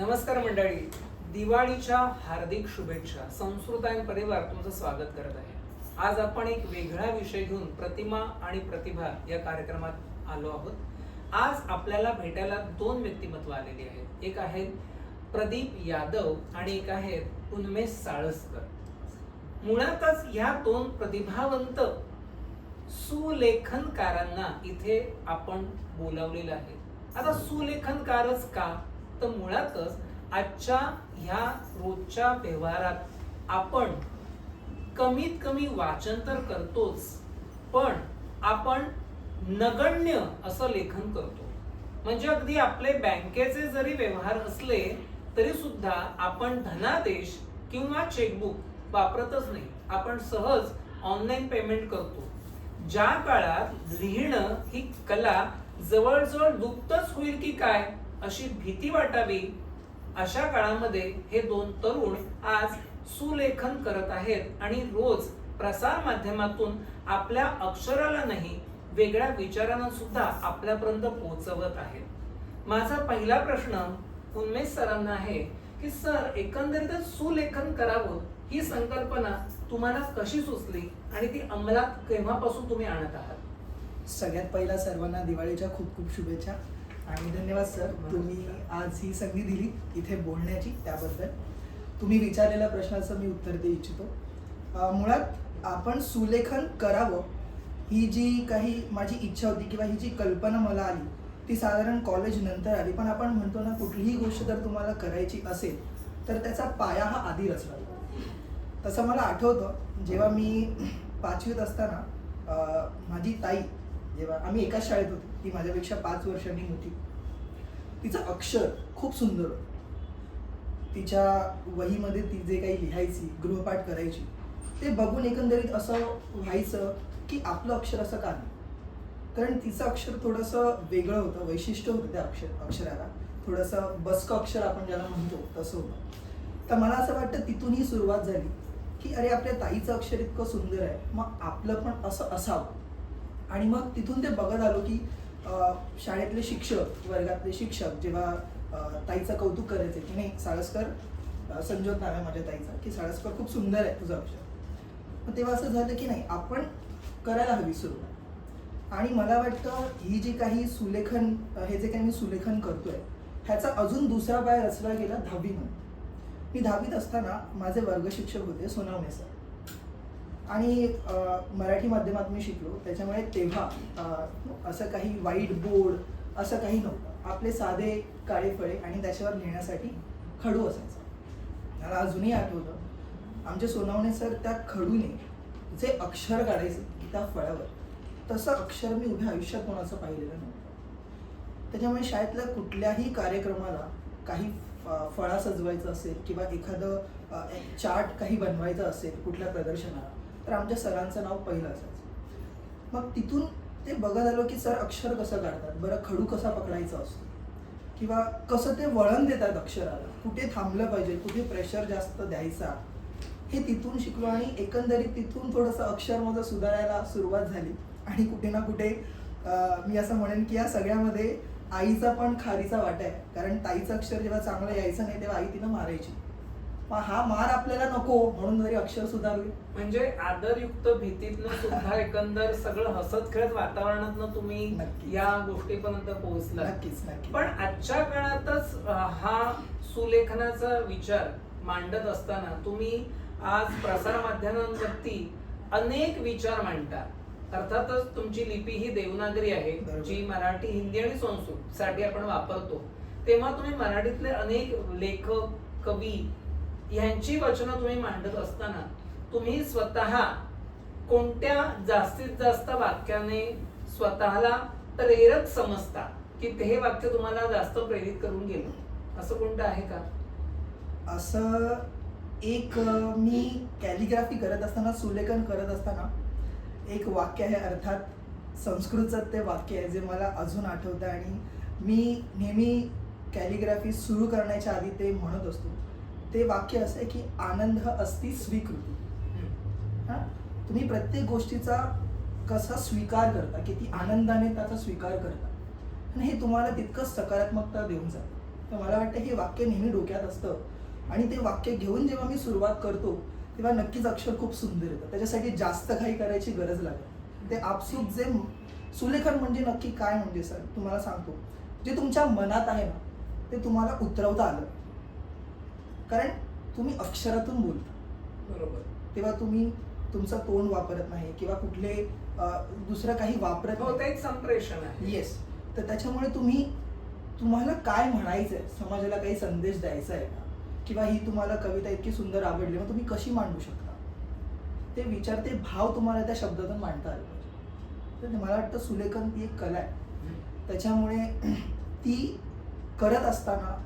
नमस्कार मंडळी, दिवाळीच्या हार्दिक शुभेच्छा. संस्कृत आणि परिवार तुमचं स्वागत करत आहे. आज आपण एक वेगळा विषय घेऊन प्रतिमा आणि प्रतिभा या कार्यक्रमात आलो आहोत. आज आपल्याला भेटायला दोन व्यक्तिमत्व आलेली आहेत. एक आहेत प्रदीप यादव आणि एक आहेत उन्मेष साळसकर. मुळातच ह्या दोन प्रतिभावंत सुलेखनकारांना इथे आपण बोलावलेलं आहे. आता सुलेखनकारच का? तर मुळातच आजच्या ह्या रोजच्या व्यवहारात आपण कमीत कमी वाचन तर करतोच, पण आपण नगण्य असं लेखन करतो. म्हणजे अगदी आपले बँकेचे जरी व्यवहार असले तरी सुद्धा आपण धनादेश किंवा चेकबुक वापरतच नाही. आपण सहज ऑनलाईन पेमेंट करतो. ज्या काळात लिहिणं ही कला जवळजवळ लुप्तच होईल की काय अशी भीती वाटावी, अशा काळामध्ये हे दोन तरुण आज सुलेखन करत आहेत आणि रोज प्रसार माध्यमातून आपल्या अक्षराला नाही, वेगळ्या विचारांना सुद्धा आपल्यापर्यंत पोहोचवत आहेत. माझा पहिला प्रश्न उन्मेष सरांना आहे की सर, एकंदरीतच सुलेखन करावं ही संकल्पना तुम्हाला कशी सुचली आणि ती अंमलात केव्हापासून तुम्ही आणत आहात? सगळ्यात पहिला सर्वांना दिवाळीच्या खूप खूप शुभेच्छा आणि धन्यवाद सर, तुम्ही आज ही संधी दिली इथे बोलण्याची, त्याबद्दल. तुम्ही विचारलेल्या प्रश्नाचं मी उत्तर देऊ इच्छितो. मुळात आपण सुलेखन करावं ही जी काही माझी इच्छा होती किंवा ही जी कल्पना मला आली ती साधारण कॉलेज नंतर आली. पण आपण म्हणतो ना, कुठलीही गोष्ट जर तुम्हाला करायची असेल तर त्याचा पाया हा आधी रचला. तसं मला आठवतं, जेव्हा मी 5वीत असताना माझी ताई, जेव्हा आम्ही एकाच शाळेत होतो, ती माझ्यापेक्षा 5 वर्षांनी मोठी, तिचं अक्षर खूप सुंदर होतं. तिच्या वहीमध्ये ती जे काही लिहायची, गृहपाठ करायची, ते बघून एकंदरीत असं व्हायचं की आपलं अक्षर असं का नाही. कारण तिचं अक्षर थोडंसं वेगळं होतं, वैशिष्ट्य होतं त्या अक्षराला, थोडंसं बसकं अक्षर आपण ज्याला म्हणतो तसं होतं. तर मला असं वाटतं तिथून ही सुरुवात झाली की अरे, आपल्या ताईचं अक्षर इतकं सुंदर आहे, मग आपलं पण असं असावं. आणि मग तिथून ते बघत आलो की शाळेतले शिक्षक, वर्गातले शिक्षक जेव्हा ताईचं कौतुक करायचे की नाही साळसकर, संजोत नाव आहे माझ्या ताईचा, की साळसकर खूप सुंदर आहे तुझं अक्षर. मग तेव्हा असं झालं की नाही, आपण करायला हवी सुरुवात. आणि मला वाटतं ही जी काही सुलेखन, हे जे काही मी सुलेखन करतोय, ह्याचा अजून दुसरा पाय रचला गेला 10वी म्हणून. मी 10वीत असताना माझे वर्ग शिक्षक होते सोनावणे सर, आणि मराठी माध्यमात मी शिकलो, त्याच्यामुळे तेव्हा असं काही व्हाईट बोर्ड असं काही नव्हतं. आपले साधे काळे फळे आणि त्याच्यावर लिहिण्यासाठी खडू असायचा. मला अजूनही आठवतं, आमचे सोनावणे सर त्या खडूने जे अक्षर काढायचे त्या फळावर, तसं अक्षर मी उभ्या आयुष्यात कोणाचं पाहिलेलं नव्हतं. त्याच्यामुळे शाळेतल्या कुठल्याही कार्यक्रमाला काही फळा सजवायचं असेल किंवा एखादं चार्ट काही बनवायचं असेल कुठल्या प्रदर्शनाला, तर आमच्या सरांचं नाव पहिलं असायचं. मग तिथून ते बघत आलो की सर अक्षर कसं काढतात, बरं खडू कसा पकडायचा असतो, किंवा कसं ते वळण देतात अक्षराला, कुठे थांबलं पाहिजे, कुठे प्रेशर जास्त द्यायचा, हे तिथून शिकलो. आणि एकंदरीत तिथून थोडंसं अक्षर माझं सुधारायला सुरुवात झाली. आणि कुठे ना कुठे मी असं म्हणेन की या सगळ्यामध्ये आईचा पण खारीचा वाटा आहे. कारण ताईचं अक्षर जेव्हा चांगलं यायचं नाही तेव्हा आई तिनं मारायची. मग हा मार आपल्याला नको म्हणून जरी अक्षर सुधारले. म्हणजे आदरयुक्त भीतीतनं सुद्धा एकंदर सगळं हसत खेळत वातावरणातनं तुम्ही नक्कीच. या गोष्टीपर्यंत पोहोचला. नक्कीच नक्कीच. पण आजच्या काळातच हा सुलेखनाचा विचार मांडत असताना तुम्ही आज प्रसार माध्यमांवरती अनेक विचार मांडता. अर्थातच तुमची लिपी ही देवनागरी आहे, जी मराठी, हिंदी आणि संस्कृत साठी आपण वापरतो. तेव्हा तुम्ही मराठीतले अनेक लेखक, कवी यांची वचनं तुम्ही मांडत असताना तुम्ही स्वतः कोणत्या जास्तीत जास्त वाक्याने स्वतःला प्रेरक समजता की ते वाक्य तुम्हाला जास्त प्रेरित करून गेलं, असं कोणतं आहे का? असं एक मी कॅलिग्राफी करत असताना, सुलेखन करत असताना एक वाक्य आहे, अर्थात संस्कृतचं ते वाक्य आहे जे मला अजून आठवतं आणि मी नेहमी कॅलिग्राफी सुरू करण्याच्या आधी ते म्हणत असतो. ते वाक्य असं आहे की आनंद अस्ति स्वीकृती. हां, तुम्ही प्रत्येक गोष्टीचा कसा स्वीकार करता, किती आनंदाने त्याचा स्वीकार करता, आणि हे तुम्हाला तितकंच सकारात्मकता देऊन जातं. तर मला वाटतं हे वाक्य नेहमी डोक्यात असतं आणि ते वाक्य घेऊन जेव्हा मी सुरुवात करतो तेव्हा नक्कीच अक्षर खूप सुंदर येतं. त्याच्यासाठी जास्त काही करायची गरज लागत नाही. ते आपसूक जे सुलेखन म्हणजे नक्की काय म्हणजे सर तुम्हाला सांगतो, जे तुमच्या मनात आहे ना ते तुम्हाला उतरवता आलं, कारण तुम्ही अक्षरातून बोलता बरोबर. तेव्हा तुम्ही तुमचं तोंड वापरत नाही किंवा कुठले दुसरं काही वापरत हो, ते एक संप्रेषण आहे. येस. तर त्याच्यामुळे तुम्हाला काय म्हणायचं आहे, समाजाला काही संदेश द्यायचा आहे का, किंवा ही तुम्हाला कविता इतकी सुंदर आवडली मग तुम्ही कशी मांडू शकता, ते विचार ते भाव तुम्हाला त्या शब्दातून मांडता आले पाहिजे. तर मला वाटतं सुलेखन ती एक कला आहे. त्याच्यामुळे ती करत असताना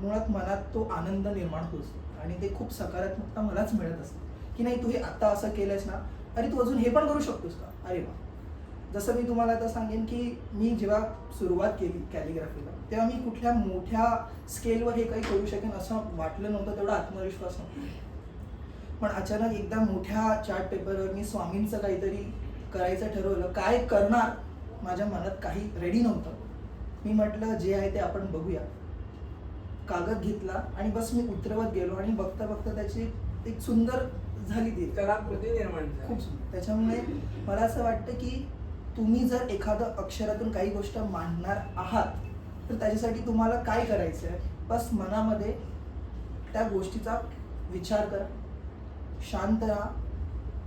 मुळात मनात तो आनंद निर्माण होत असतो आणि ते खूप सकारात्मकता मलाच मिळत असते की नाही तू हे आता असं केलंयस ना, अरे तू अजून हे पण करू शकतोस का, अरे वा. जसं मी तुम्हाला आता सांगेन की मी जेव्हा सुरुवात केली कॅलिग्राफीला तेव्हा मी कुठल्या मोठ्या स्केलवर हे काही करू शकेन असं वाटलं नव्हतं, तेवढा आत्मविश्वास नव्हता. पण अचानक एकदा मोठ्या चार्ट पेपरवर मी स्वामींचं काहीतरी करायचं ठरवलं. काय करणार माझ्या मनात काही रेडी नव्हतं. मी म्हटलं जे आहे ते आपण बघूया. कागद घेतला आणि बस मी उतरवत गेलो आणि बघता बघता त्याची एक सुंदर झाली ती कलाकृती निर्माण झाली. खूप सुंदर. त्याच्यामुळे मला असं वाटतं की तुम्ही जर एखादं अक्षरातून काही गोष्ट मांडणार आहात तर त्याच्यासाठी तुम्हाला काय करायचं आहे, बस मनामध्ये त्या गोष्टीचा विचार करा, शांत राहा.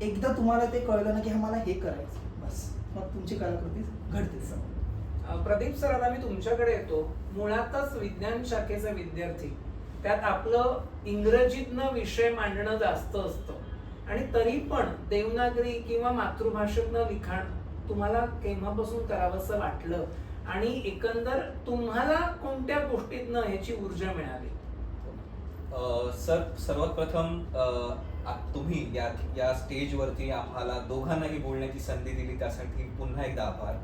एकदा तुम्हाला ते कळलं ना की मला हे करायचं, बस मग तुमची कलाकृती घडतेच. प्रदीप सर, आता मी तुमच्याकडे येतो. मुळातच विज्ञान शाखेचा विद्यार्थी, त्यात आपलं इंग्रजीतनं विषय मांडणं जास्त असतं आणि तरी पण देवनागरी किंवा मातृभाषेतनं लिखाण तुम्हाला केव्हापासून करावंसं वाटलं आणि एकंदर तुम्हाला कोणत्या गोष्टीतनं ह्याची ऊर्जा मिळाली? सर, सर्वात प्रथम तुम्ही या स्टेजवरती आम्हाला दोघांनाही बोलण्याची संधी दिली त्यासाठी पुन्हा एकदा आभार.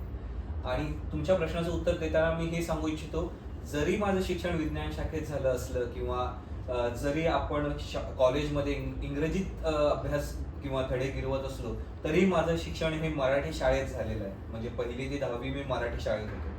आणि तुमच्या प्रश्नाचं उत्तर देताना मी हे सांगू इच्छितो, जरी माझं शिक्षण विज्ञान शाखेत झालं असलं किंवा जरी आपण कॉलेजमध्ये इंग्रजीत अभ्यास किंवा धडे गिरवत असलो तरी माझं शिक्षण हे मराठी शाळेत झालेलं आहे. म्हणजे 1ली ते 10वी मी मराठी शाळेत होतो.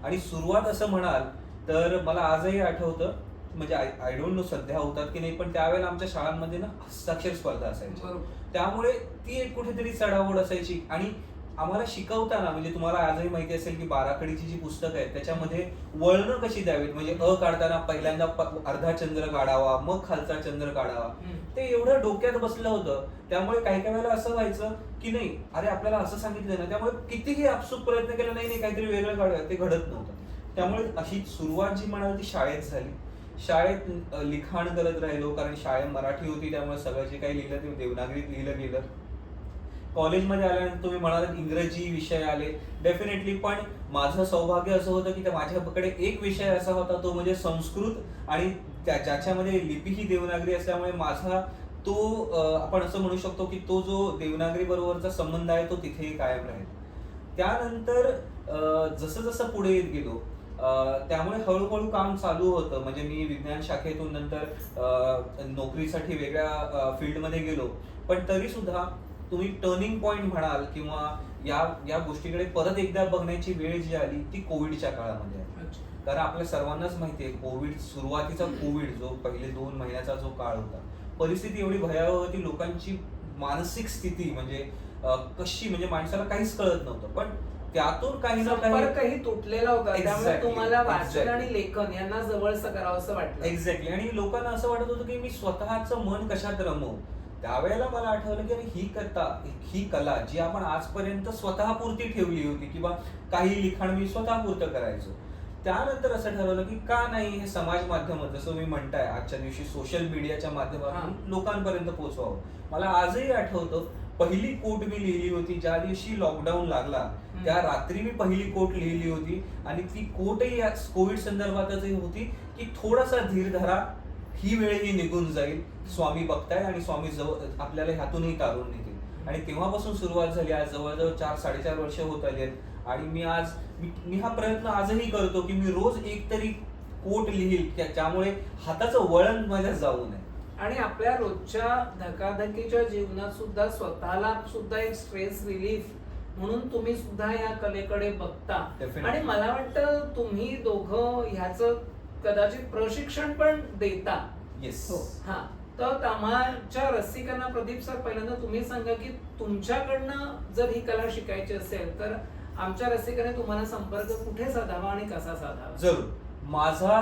आणि सुरुवात असं म्हणाल तर मला आजही आठवतं, म्हणजे आय डोंट नो सध्या होतात की नाही, पण त्यावेळेला आमच्या शाळांमध्ये ना हस्ताक्षर स्पर्धा असायची. त्यामुळे ती एक कुठेतरी चढाओढ असायची. आणि आम्हाला शिकवताना, म्हणजे तुम्हाला आजही माहिती असेल की बाराखडीची जी पुस्तकं आहेत त्याच्यामध्ये वळणं कशी द्यावीत, म्हणजे अ काढताना पहिल्यांदा अर्धा चंद्र काढावा, मग खालचा चंद्र काढावा, ते एवढं डोक्यात बसलं होतं. त्यामुळे काही काही वेळेला असं व्हायचं की नाही, अरे आपल्याला असं सांगितलं ना, त्यामुळे कितीही आपसूक प्रयत्न केला नाही काहीतरी वेगळं काढूया, ते घडत नव्हतं. त्यामुळे अशी सुरुवात जी म्हणाल ती शाळेत झाली. शाळेत लिखाण करत राहिलो, कारण शाळेत मराठी होती त्यामुळे सगळं जे काही लिहिलं ते देवनागरीत लिहिलं गेलं. कॉलेजमध्ये आल्यानंतर तुम्ही म्हणालात इंग्रजी विषय आले, डेफिनेटली. पण माझं सौभाग्य असं होतं की माझ्याकडे एक विषय असा होता, तो म्हणजे संस्कृत, आणि ज्याच्यामध्ये लिपी ही देवनागरी असल्यामुळे माझा तो आपण असं म्हणू शकतो की तो जो देवनागरी बरोबरचा संबंध आहे तो तिथेही कायम राहील. त्यानंतर जसं जसं पुढे येत गेलो त्यामुळे हळूहळू काम चालू होतं. म्हणजे मी विज्ञान शाखेतून नंतर नोकरीसाठी वेगळ्या फील्डमध्ये गेलो. पण तरी सुद्धा तुम्ही टर्निंग पॉइंट म्हणाल किंवा या गोष्टीकडे परत एकदा बघण्याची वेळ जी आली ती कोविडच्या काळामध्ये आहे. कारण आपल्या सर्वांनाच माहिती आहे, कोविड, सुरुवातीचा कोविड जो पहिले 2 महिन्याचा जो काळ होता, परिस्थिती एवढी भयावह होती, लोकांची मानसिक स्थिती म्हणजे कशी, म्हणजे माणसाला काहीच कळत नव्हतं. पण त्यातून काही ना काही तुटलेला होता, त्यामुळे Exactly, तुम्हाला वाचन exactly. आणि लेखन यांना जवळचं करावंसं वाटलं. एक्झॅक्टली. आणि लोकांना असं वाटत होतं की मी स्वतःचं मन कशात रमवू. त्यावेळेला मला आठवलं की ही कला जी आपण आजपर्यंत स्वतःपुरती ठेवली होती किंवा काही लिखाण मी स्वतःपुरतं करायचो, त्यानंतर असं ठरवलं की का नाही हे समाज माध्यम, जसं मी म्हणताय आजच्या दिवशी सोशल मीडियाच्या माध्यमातून लोकांपर्यंत पोहोचवावं. मला आजही आठवतं, पहिली कोट मी लिहिली होती ज्या दिवशी लॉकडाऊन लागला, त्या रात्री मी पहिली कोट लिहिली होती. आणि ती कोटही या कोविड संदर्भातच होती की थोडासा धीर धरा, ही वेळही निघून जाईल, स्वामी बघताय आणि स्वामी आपल्याला ह्यातूनही तारून नेतील. आणि तेव्हापासून सुरुवात झाली. आज जवळजवळ 4-4.5 वर्ष होत आली आहेत. आणि मी हा प्रयत्न आजही करतो की मी रोज एक तरी कोट लिहील, त्यामुळे हाताचं वळण माझ्या जाऊ नये. आणि आपल्या रोजच्या धकाधकीच्या जीवनात सुद्धा स्वतःला सुद्धा एक स्ट्रेस रिलीफ म्हणून तुम्ही सुद्धा या कलेकडे बघता. आणि मला वाटतं तुम्ही दोघं ह्याचं कदाचित प्रशिक्षण पण देता. येस. हो. हा, तर आम्हाच्या रसिकांना प्रदीप सर पहिल्यांदा तुम्ही सांगा की तुमच्याकडनं जर ही कला शिकायची असेल तर आमच्या रसिकाने तुम्हाला संपर्क कुठे साधावा आणि कसा साधावा? जरूर. माझा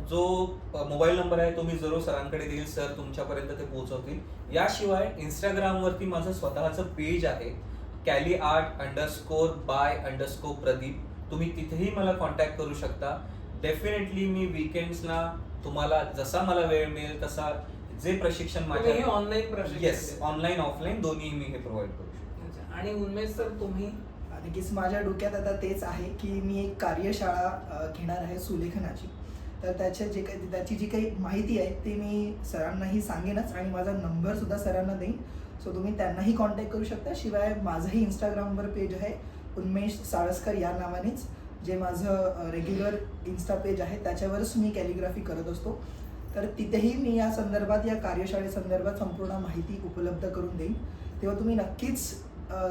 जो मोबाईल नंबर आहे तो मी जरूर सरांकडे देईल. सर तुमच्यापर्यंत ते पोहोचवतील. याशिवाय इंस्टाग्रामवरती माझं स्वतःचं पेज आहे, CaliArt_by_प्रदीप. तुम्ही तिथेही मला कॉन्टॅक्ट करू शकता. डेफिनेटली मी वीकेंड्सला तुम्हाला जसा मला वेळ मिळेल तसा जे प्रशिक्षण तुम्ही हे ऑनलाईन प्रशिक्षण येस, देता? ऑनलाईन ऑफलाईन दोन्ही मी हे प्रोव्हाइड करू शकतो. अच्छा. आणि उन्मेष सर तुम्ही? नक्कीच माझ्या डोक्यात आता तेच आहे की मी एक कार्यशाळा घेणार आहे सुलेखनाची. तर त्याची जी काही माहिती आहे ती मी सरांनाही सांगेनच आणि माझा नंबर सुद्धा सरांना देईन. सो तुम्ही त्यांनाही कॉन्टॅक्ट करू शकता. शिवाय माझंही इंस्टाग्रामवर पेज आहे उन्मेष साळसकर या नावानेच, जे माझं रेग्युलर इन्स्टा पेज आहे त्याच्यावरच मी कॅलिग्राफी करत असतो. तर तिथेही मी या संदर्भात, या कार्यशाळेसंदर्भात संपूर्ण माहिती उपलब्ध करून देईन. तेव्हा तुम्ही नक्कीच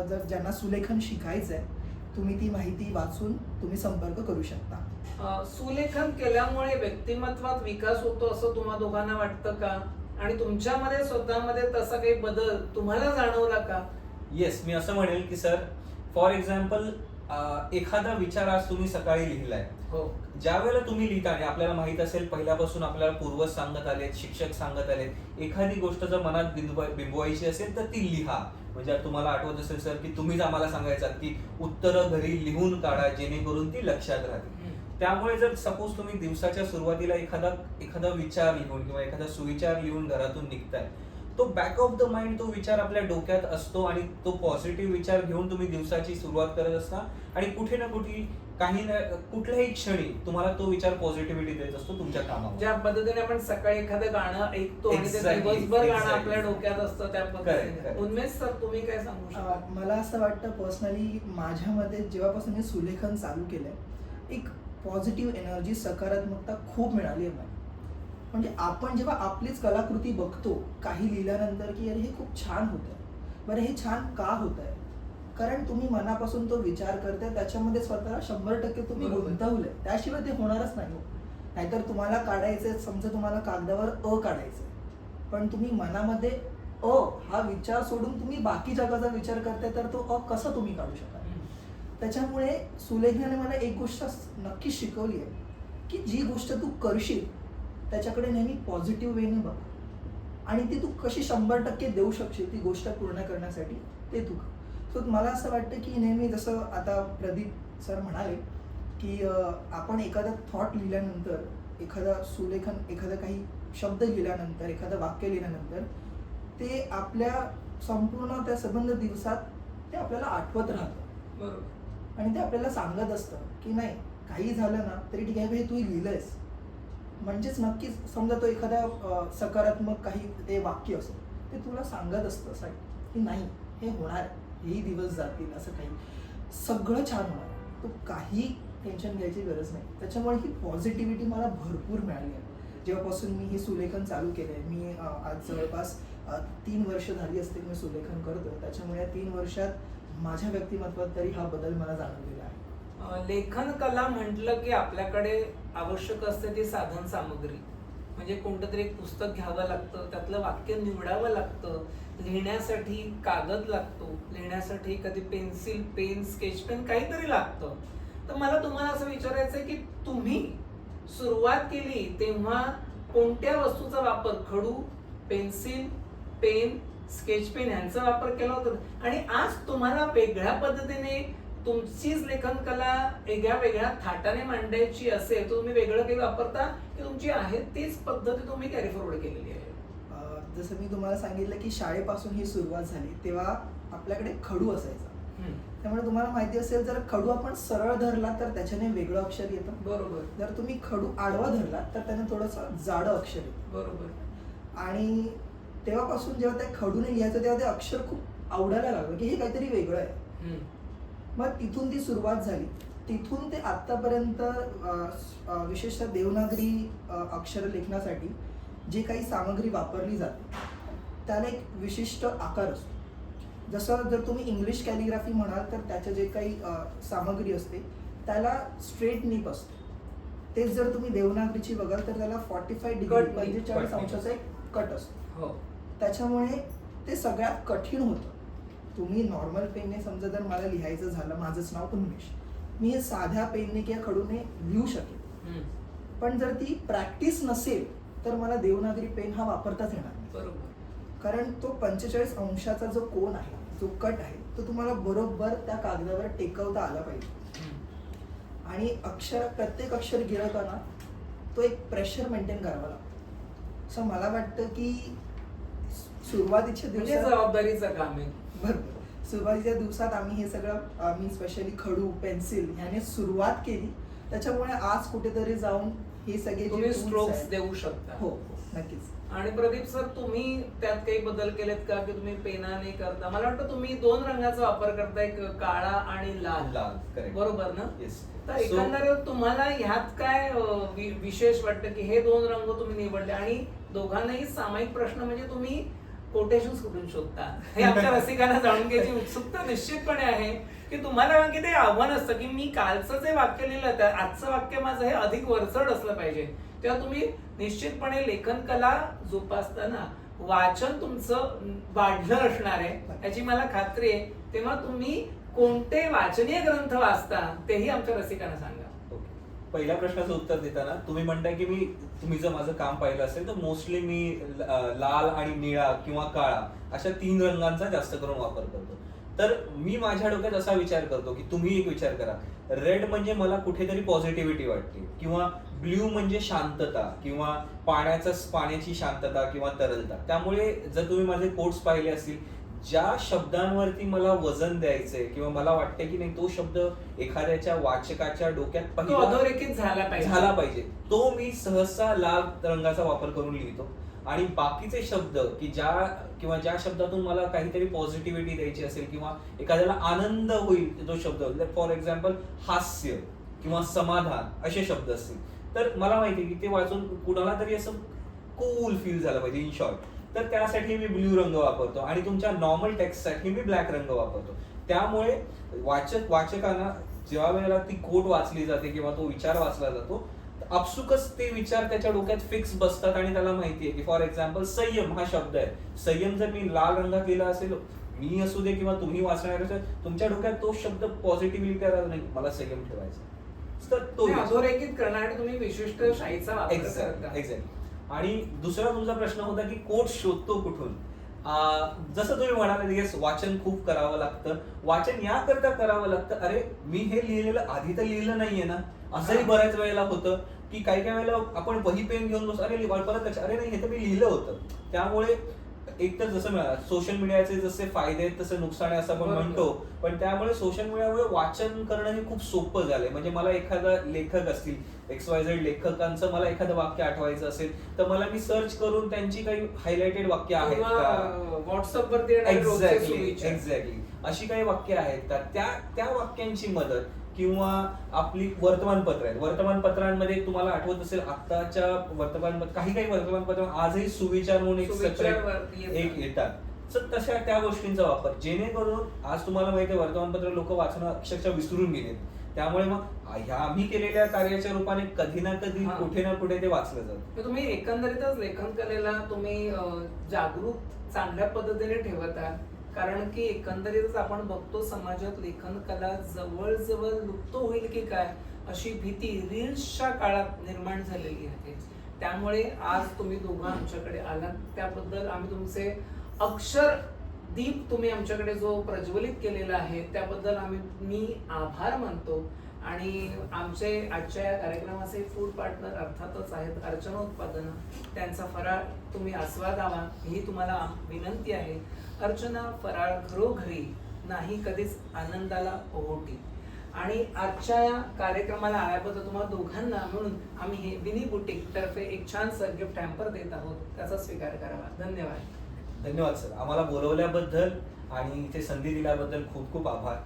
जर ज्यांना सुलेखन शिकायचं आहे तुम्ही ती माहिती वाचून तुम्ही संपर्क करू शकता. सुलेखन केल्यामुळे व्यक्तिमत्वात विकास होतो असं तुम्हा दोघांना वाटतं का? आणि तुमच्यामध्ये स्वतःमध्ये तसा काही बदल तुम्हाला जाणवला का? येस, मी असं म्हणेल की सर, फॉर एक्झाम्पल एखादा विचार आज तुम्ही सकाळी लिहिलाय, हो. ज्या वेळेला तुम्ही लिहिता आणि आपल्याला माहित असेल पहिल्यापासून आपल्याला पूर्वज सांगत आलेत, शिक्षक सांगत आलेत, एखादी गोष्ट जर मनात बिंबवायची असेल तर ती लिहा. म्हणजे तुम्हाला आठवत असेल सर की तुम्हीच आम्हाला सांगायचात की उत्तरं घरी लिहून काढा जेणेकरून ती लक्षात राहतील. त्यामुळे जर सपोज तुम्ही दिवसाच्या सुरुवातीला एखादा विचार लिहून किंवा एखादा सुविचार लिहून घरातून निघताय, तो बॅक ऑफ द माइंड तो विचार आपल्या डोक्यात असतो आणि तो पॉझिटिव्ह विचार घेऊन तुम्ही दिवसाची सुरुवात करत असता आणि कुठे ना कुठे कुठल्याही क्षणी तुम्हाला तो विचार पॉझिटिव्हिटी देत असतो तुमच्या कामावर. ज्या पद्धतीने आपण सकाळी एखादं गाणं ऐकतो आणि ते Exactly, दिवसभर गाणं exactly. आपल्या डोक्यात असतं त्या Correct, पद्धतीने. correct. उन्मेष सर तुम्ही काय सांगू शकता? मला असं वाटतं पर्सनली माझ्यामध्ये जेव्हापासून मी सुलेखन चालू केलंय एक पॉझिटिव्ह एनर्जी, सकारात्मकता खूप मिळाली आहे मला. म्हणजे आपण जेव्हा आपलीच कलाकृती बघतो काही लिहिल्यानंतर की अरे हे खूप छान होतंय, बरं हे छान का होतंय, कारण तुम्ही मनापासून तो विचार करताय, त्याच्यामध्ये स्वतःला 100% तुम्ही बरोबर. गुंतवलंय, त्याशिवाय ते होणारच नाही. नाहीतर तुम्हाला काढायचंय, समजा तुम्हाला कागदावर अ काढायचंय, पण तुम्ही मनामध्ये अ हा विचार सोडून तुम्ही बाकी जगाचा विचार करताय तर तो अ कसा तुम्ही काढू शकाल? त्याच्यामुळे सुलेखनाने मला एक गोष्ट नक्कीच शिकवली आहे की जी गोष्ट तू करशील त्याच्याकडे नेहमी पॉझिटिव्ह वेने बघ आणि ती तू कशी 100% देऊ शकशील ती गोष्ट पूर्ण करण्यासाठी ते तू कर. सो मला असं वाटतं की नेहमी जसं आता प्रदीप सर म्हणाले की आपण एखादा थॉट लिहिल्यानंतर, एखादा सुलेखन, एखादा काही शब्द लिहिल्यानंतर, एखादं वाक्य लिहिल्यानंतर ते आपल्या संपूर्ण त्या संबंध दिवसात ते आपल्याला आठवत राहतं. बरोबर. आणि ते आपल्याला सांगत असतं की नाही काही झालं ना तरी ठीक आहे, हे तू लिहिलंयस म्हणजेच नक्कीच. समजा तो एखादा सकारात्मक काही ते वाक्य असतं ते तुला सांगत असतं साहेब की नाही हे होणार, हेही दिवस जातील, असं काही सगळं छान होणार, तो काही टेन्शन घ्यायची गरज नाही. त्याच्यामुळे ही पॉझिटिव्हिटी मला भरपूर मिळाली आहे जेव्हापासून मी हे सुलेखन चालू केलं आहे. मी आज जवळपास 3 वर्ष झाली असतील मी सुलेखन करतो. त्याच्यामुळे या 3 वर्षात माझ्या व्यक्तिमत्वात तरी हा बदल मला जाणवलेला आहे. लेखन कला म्हटलं की आपल्याकडे आवश्यक असते ती साधन सामग्री. म्हणजे कोणतं तरी एक पुस्तक घ्यावं लागतं, त्यातलं वाक्य निवडावं लागतं, लिहिण्यासाठी कागद लागतो, लिहिण्यासाठी कधी पेन्सिल, पेन, स्केच पेन काहीतरी लागतं. तर मला तुम्हाला असं विचारायचं आहे की तुम्ही सुरुवात केली तेव्हा कोणत्या वस्तूचा वापर, खडू, पेन्सिल, पेन, स्केच पेन यांचा वापर केला होता आणि आज तुम्हाला वेगळ्या पद्धतीने तुमचीच लेखन कला वेगळ्या थाटाने मांडायची असेल तर तुम्ही वेगळं काही वापरता की तुमची आहे तीच पद्धती तुम्ही कॅरी फॉरवर्ड केलेली आहे? जसं मी तुम्हाला सांगितलं की शाळेपासून ही सुरुवात झाली तेव्हा आपल्याकडे खडू असायचा. त्यामुळे तुम्हाला माहिती असेल जर खडू आपण सरळ धरला तर त्याच्याने वेगळं अक्षर येतं. बरोबर. जर तुम्ही खडू आडवा धरला तर त्याने थोडंसं जाडं अक्षर येतं. बरोबर. आणि तेव्हापासून जेव्हा त्या खडूने लिहायचं तेव्हा ते अक्षर खूप आवडायला लागलं की हे काहीतरी वेगळं आहे. मग तिथून ती सुरुवात झाली. तिथून ते आत्तापर्यंत विशेषतः देवनागरी अक्षर लेखनासाठी जे काही सामग्री वापरली जाते त्याला एक विशिष्ट आकार असतो. जसं जर तुम्ही इंग्लिश कॅलिग्राफी म्हणाल तर त्याचे जे काही सामग्री असते त्याला स्ट्रेट नीप असते तेच जर तुम्ही देवनागरीची बघाल तर त्याला 45 डिग्री कट नाही. 45 कट नाही. अंशाचा एक कट असतो. हो. त्याच्यामुळे ते सगळ्यात कठीण होतं. तुम्ही नॉर्मल पेनने समजा जर मला लिहायचं झालं, माझंच नाव उन्मेष, मी साध्या पेनने किंवा खडूने लिहू शकेन. हम्म. पण जर ती प्रॅक्टिस नसेल तर मला देवनागरी पेन हा वापरताच येणार नाही. बरोबर. कारण तो 45 अंशाचा जो कोन आहे, जो कट आहे, तो तुम्हाला बरोबर त्या कागदावर टेकवता आला पाहिजे. हम्म. आणि प्रत्येक अक्षर गिरवताना तो एक प्रेशर मेंटेन करावा लागतो. सो मला वाटतं की सुरुवातीच्या म्हणजे दिवसात जबाबदारीचं काम आहे. बरोबर, सुरुवातीच्या दिवसात आम्ही हे सगळं आम्ही स्पेशली खडू, पेन्सिल ह्याने सुरुवात केली. त्याच्यामुळे आज कुठेतरी जाऊन हे सगळे तुम्ही tools स्ट्रोक्स आहेत- देऊ शकता. हो, नक्कीच. आणि प्रदीप सर, तुम्ही त्यात काही बदल केलेत का की तुम्ही पेनाने करता? मला वाटतं तुम्ही 2 रंगाचा वापर करता, एक काळा आणि लाल. लाल, correct. बरोबर ना? Yes. तर So- एकंदरीत तुम्हाला ह्यात काय विशेष वाटतं की हे 2 रंग तुम्ही निवडले? आणि दोघांनाही सामायिक प्रश्न म्हणजे तुम्ही कोटेशन कुठून शोधता हे आमच्या रसिकांना जाणून घ्यायची उत्सुकता निश्चितपणे आहे की तुम्हाला किती आव्हान असतं की मी कालचं जे वाक्य लिहिलं तर आजचं वाक्य माझं हे अधिक वरचढ असलं पाहिजे. तेव्हा तुम्ही निश्चितपणे लेखन कला जोपासताना वाचन तुमचं वाढलं असणार आहे याची मला खात्री आहे. तेव्हा तुम्ही कोणते वाचनीय ग्रंथ वाचता तेही आमच्या रसिकांना सांगा. ओके. पहिल्या प्रश्नाचं उत्तर देताना तुम्ही म्हणताय की तुम्ही जर माझं काम पाहिलं असेल तर मोस्टली मी लाल आणि निळा किंवा काळा अशा 3 रंगांचा जास्त करून वापर करतो. तर मी माझ्या डोक्यात असा विचार करतो की तुम्ही एक विचार करा, रेड म्हणजे मला कुठेतरी पॉझिटिव्हिटी वाटते, किंवा ब्ल्यू म्हणजे शांतता किंवा पाण्याची शांतता किंवा तरलता. त्यामुळे जर तुम्ही माझे कोट्स पाहिले असतील, ज्या शब्दांवरती मला वजन द्यायचंय किंवा मला वाटतं की नाही तो शब्द एखाद्याच्या वाचकाच्या डोक्यात तो अधोरेखित झाला पाहिजे, तो मी सहसा लाल रंगाचा वापर करून लिहितो. आणि बाकीचे शब्द की ज्या शब्दातून मला काहीतरी पॉझिटिव्हिटी द्यायची असेल किंवा एखाद्याला आनंद होईल तो शब्द, फॉर एक्झाम्पल हास्य किंवा समाधान असे शब्द असतील, तर मला माहिती की ते वाचून कुणाला तरी असं कूल फील झालं पाहिजे इन शॉर्ट. तर त्यासाठी मी ब्ल्यू रंग वापरतो आणि तुमच्या नॉर्मल टेक्स्टसाठी मी ब्लॅक रंग वापरतो. त्यामुळे वाचकांना ज्या वेळेला ती कोट वाचली जाते किंवा तो विचार वाचला जातो, आपसुकच ते विचार त्याच्या डोक्यात फिक्स बसतात आणि त्याला माहिती आहे की फॉर एक्झाम्पल संयम हा शब्द आहे. संयम जर मी लाल रंगात लिहिला असेल, मी असू दे किंवा तुम्ही वाचणार असेल, तुमच्या डोक्यात तो शब्द पॉझिटिव्हली करायला नाही, मला संयम ठेवायचा. तर तो अधोरेखित करण्यासाठी तुम्ही विशिष्ट शाईचा वापर करता. एक्झॅक्ट. आणि दुसरा तुमचा प्रश्न होता की कोट शोधतो कुठून. जसं तुम्ही म्हणाले, येस, वाचन खूप करावं लागतं. वाचन याकरता करावं लागतं, अरे मी हे लिहिलेलं आधी तर लिहिलं नाहीये ना, असंही बऱ्याच वेळेला होतं की काही वेळेला आपण वही पेन घेऊन बसतो, अरे परत लक्ष, अरे नाही हे तर मी लिहिलं होतं. त्यामुळे एक तर जसं मिळालं, सोशल मीडियाचे जसे फायदे आहेत तसे नुकसान आहे असं आपण म्हणतो, पण त्यामुळे सोशल मीडियामुळे वाचन करणं हे खूप सोपं झालंय. म्हणजे मला एखादा लेखक असतील, XYZ लेखकांचं मला एखादं वाक्य आठवायचं असेल तर मला मी सर्च करून त्यांची काही हायलाइटेड वाक्य आहेत का, व्हॉट्सअप वरती एक्झॅक्टली अशी काही वाक्य आहेत का, त्या वाक्यांची मदत, किंवा आपली वर्तमानपत्र आहेत, वर्तमानपत्रांमध्ये तुम्हाला आठवत असेल आत्ताच्या काही वर्तमानपत्र आजही सुविचार म्हणून एक येतात. तर तशा त्या गोष्टींचा वापर, जेणेकरून आज तुम्हाला माहिती आहे वर्तमानपत्र लोक वाचणं अक्षरशः विसरून गेलेत. त्यामुळे मग ह्या आम्ही केलेल्या कार्याच्या रूपाने कधी ना कधी कुठे ना कुठे ते वाचलं जातं. तुम्ही एकंदरीतच लेखन कलेला तुम्ही जागरूक चांगल्या पद्धतीने ठेवत आहात. कारण की एकंदरीतच आपण बघतो समाजात लेखन कला जवळजवळ लुप्त होईल की काय अशी भीती रील्सच्या काळात निर्माण झालेली आहे. त्यामुळे आज तुम्ही दोघं आमच्याकडे आलात, त्याबद्दल आम्ही तुमचे अक्षर दीप तुम्ही आमच्याकडे जो प्रज्वलित केलेला आहे त्याबद्दल मी आभार मानतो. आणि आमचे आजच्या या कार्यक्रमाचे फूड पार्टनर अर्थातच आहेत अर्चना उत्पादनं, त्यांचा फराळ तुम्ही आस्वादावा ही तुम्हाला विनंती आहे. अर्चना फराळ घरोघरी नाही कधीच आनंदाला ओहोटी. आणि आजच्या या कार्यक्रमाला आल्याबद्दल तुम्हाला दोघांना म्हणून आम्ही हे विनी बुटीक तर्फे एक छानसं गिफ्ट हॅम्पर देत आहोत, त्याचा स्वीकार करावा. धन्यवाद. धन्यवाद सर, आम्हाला बोलवल्याबद्दल आणि इथे संधी दिल्याबद्दल खूप खूप आभार.